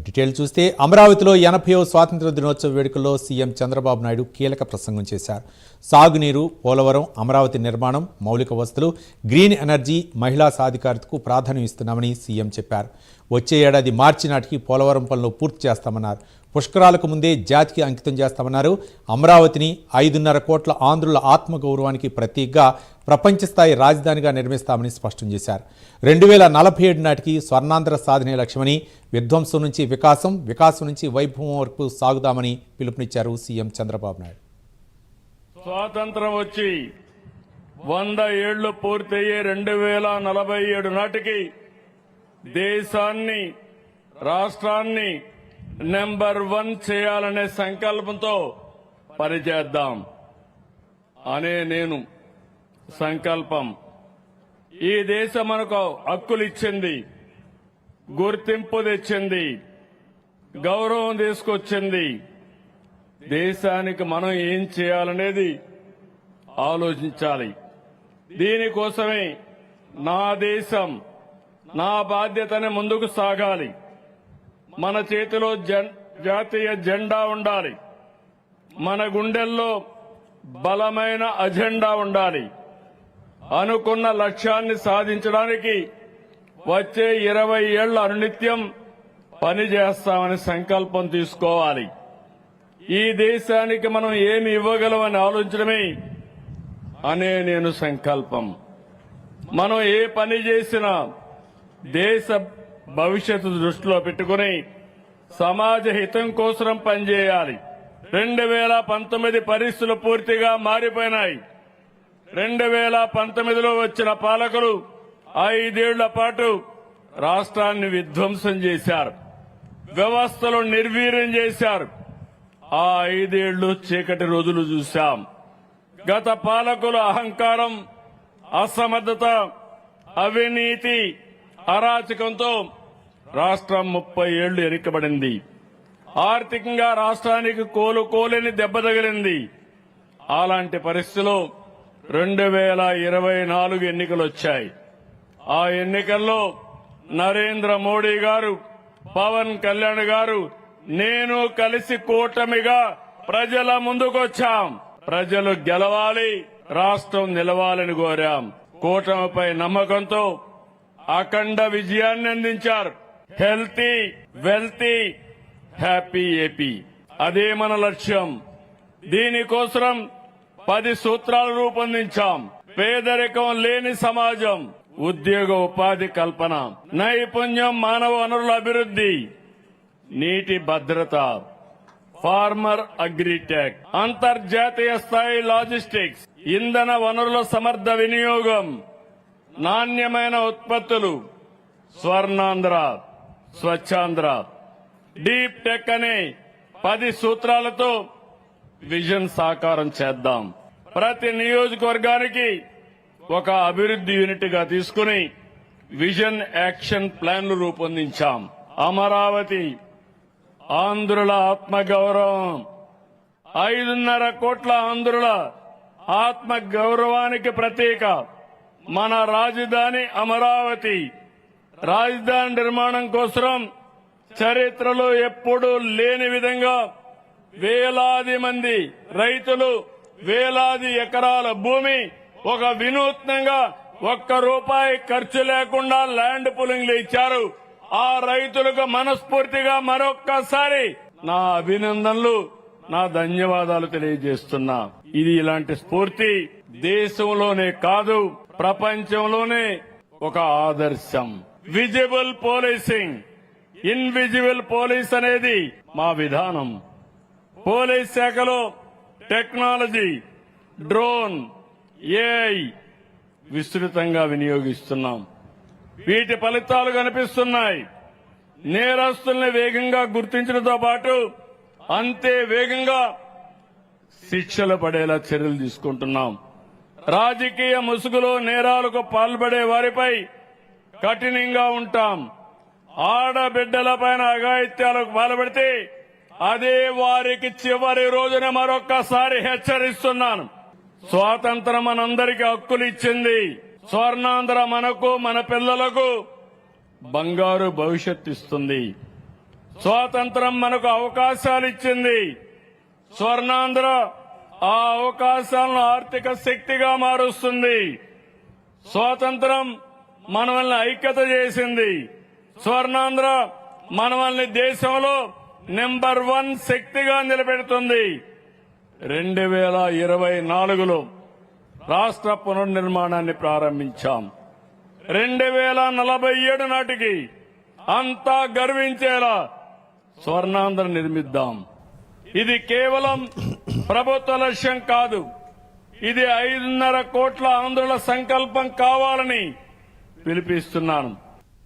Detail చూస్తే అమరావతిలో 80వ స్వాతంత్ర దినోత్సవ వేడుకల్లో సీఎం చంద్రబాబు నాయుడు కీలక ప్రసంగం చేశారు. సాగునీరు, పోలవరం, అమరావతి నిర్మాణం, మౌలిక వసతులు, గ్రీన్ ఎనర్జీ, మహిళా సాధికారతకు ప్రాధాన్యం ఇస్తున్నామని సీఎం చెప్పారు. వచ్చే ఏడాది మార్చి నాటికి పోలవరం పనులు పూర్తి చేస్తామన్నారు. పుష్కరాలకు ముందే జాతికి అంకితం చేస్తామన్నారు. అమరావతిని 5.5 కోట్ల ఆంధ్రుల ఆత్మగౌరవానికి ప్రతీకగా ప్రపంచ స్థాయి రాజధానిగా నిర్మిస్తామని స్పష్టం చేశారు. 2047 నాటికి స్వర్ణాంధ్ర సాధనే లక్ష్యమని, విధ్వంసం నుంచి వికాసం, వికాసం నుంచి వైభవం వరకు సాగుదామని పిలుపునిచ్చారు సీఎం చంద్రబాబు నాయుడు. స్వాతంత్రం వచ్చి 100 ఏళ్లు పూర్తయ్యే 2047 నాటికి దేశాన్ని, రాష్ట్రాన్ని నెంబర్ 1 చేయాలనే సంకల్పంతో పనిచేద్దాం అనే నేను సంకల్పం. ఈ దేశం మనకు హక్కులు ఇచ్చింది, గుర్తింపు తెచ్చింది, గౌరవం తీసుకొచ్చింది. దేశానికి మనం ఏం చేయాలనేది ఆలోచించాలి. దీనికోసమే నా దేశం, నా బాధ్యతని ముందుకు సాగాలి. మన చేతిలో జాతీయ జెండా ఉండాలి. మన గుండెల్లో బలమైన అజెండా ఉండాలి. అనుకున్న లక్ష్యాన్ని సాధించడానికి వచ్చే 20 ఏళ్ల అనునిత్యం పనిచేస్తామని సంకల్పం తీసుకోవాలి. ఈ దేశానికి మనం ఏమి ఇవ్వగలమని ఆలోచించడమే అనే నేను సంకల్పం. మనం ఏ పని చేసినా దేశ భవిష్యత్తు దృష్టిలో పెట్టుకుని సమాజ హితం కోసం పనిచేయాలి. 2019 పరిస్థితులు పూర్తిగా మారిపోయినాయి. 2019లో వచ్చిన పాలకులు 5 ఏళ్ల పాటు రాష్ట్రాన్ని విధ్వంసం చేశారు, వ్యవస్థలు నిర్వీర్యం చేశారు. ఆ 5 ఏళ్లు చీకటి రోజులు చూశాం. గత పాలకుల అహంకారం, అసమర్థత, అవినీతి, అరాచకంతో రాష్ట్రం 30 ఏళ్లు వెనుకబడింది. ఆర్థికంగా రాష్ట్రానికి కోలుకోలేని దెబ్బ తగిలింది. అలాంటి పరిస్థితిలో 2024 ఎన్నికలు వచ్చాయి. ఆ ఎన్నికల్లో నరేంద్ర మోడీ గారు, పవన్ కళ్యాణ్ గారు, నేను కలిసి కూటమిగా ప్రజల ముందుకొచ్చాం. ప్రజలు గెలవాలి, రాష్ట్రం నిలవాలని కోరాం. కూటమిపై నమ్మకంతో అఖండ విజయాన్ని అందించారు. హెల్తీ, వెల్తీ, హ్యాపీ ఏపీ, అదే మన లక్ష్యం. దీనికోసం 10 సూత్రాలు రూపొందించాం. పేదరికం లేని సమాజం, ఉద్యోగ ఉపాధి కల్పన, నైపుణ్యం, మానవ వనరుల అభివృద్ధి, నీటి భద్రత, ఫార్మర్ అగ్రిటెక్, అంతర్జాతీయ స్థాయి లాజిస్టిక్స్, ఇంధన వనరుల సమర్థ వినియోగం, నాణ్యమైన ఉత్పత్తులు, స్వర్ణాంధ్ర, స్వచ్ఛాంధ్ర, డీప్ టెక్ అనే 10 సూత్రాలతో విజన్ సాకారం చేద్దాం. ప్రతి నియోజకవర్గానికి ఒక అభివృద్ధి యూనిట్ గా తీసుకుని విజన్ యాక్షన్ ప్లాన్లు రూపొందించాం. అమరావతి ఆంధ్రుల ఆత్మగౌరవం, 5.5 కోట్ల ఆంధ్రుల ఆత్మగౌరవానికి ప్రతీక మన రాజధాని అమరావతి. రాజధాని నిర్మాణం కోసం చరిత్రలో ఎప్పుడూ లేని విధంగా వేలాది మంది రైతులు, వేలాది ఎకరాల భూమి ఒక వినూత్నంగా ₹1 ఖర్చు లేకుండా ల్యాండ్ పూలింగ్లు ఇచ్చారు. ఆ రైతులకు మనస్ఫూర్తిగా మరొక్కసారి నా అభినందనలు, నా ధన్యవాదాలు తెలియజేస్తున్నా. ఇది ఇలాంటి స్ఫూర్తి దేశంలోనే కాదు, ప్రపంచంలోనే ఒక ఆదర్శం. విజిబుల్ పోలీసింగ్, ఇన్విజిబుల్ పోలీస్ అనేది మా విధానం. పోలీస్ శాఖలో టెక్నాలజీ, డ్రోన్, ఏఐ విస్తృతంగా వినియోగిస్తున్నాం. వీటి ఫలితాలు కనిపిస్తున్నాయి. నేరస్తుల్ని వేగంగా గుర్తించడంతో పాటు అంతే వేగంగా శిక్షలు పడేలా చర్యలు తీసుకుంటున్నాం. రాజకీయ ముసుగులో నేరాలకు పాల్పడే వారిపై కఠినంగా ఉంటాం. ఆడబిడ్డలపైన అఘాయిత్యాలకు పాల్పడితే అదే వారికి చివరి రోజున మరొక్కసారి హెచ్చరిస్తున్నాను. స్వాతంత్రం మనందరికీ హక్కులు ఇచ్చింది. స్వర్ణాంధ్ర మనకు, మన పిల్లలకు బంగారు భవిష్యత్తు ఇస్తుంది. స్వాతంత్రం మనకు అవకాశాలు ఇచ్చింది. స్వర్ణాంధ్ర ఆ అవకాశాలను ఆర్థిక శక్తిగా మారుస్తుంది. స్వాతంత్రం మనల్ని ఐక్యత చేసింది. స్వర్ణాంధ్ర మనల్ని దేశంలో నెంబర్ 1 శక్తిగా నిలబెడుతుంది. 2024లో రాష్ట్ర పునర్నిర్మాణాన్ని ప్రారంభించాం. 2047 నాటికి అంతా గర్వించేలా స్వర్ణాంధ్ర నిర్మిద్దాం. ఇది కేవలం ప్రభుత్వ లక్ష్యం కాదు, ఇది 5.5 కోట్ల ఆంధ్రుల సంకల్పం కావాలని పిలిపిస్తున్నాను.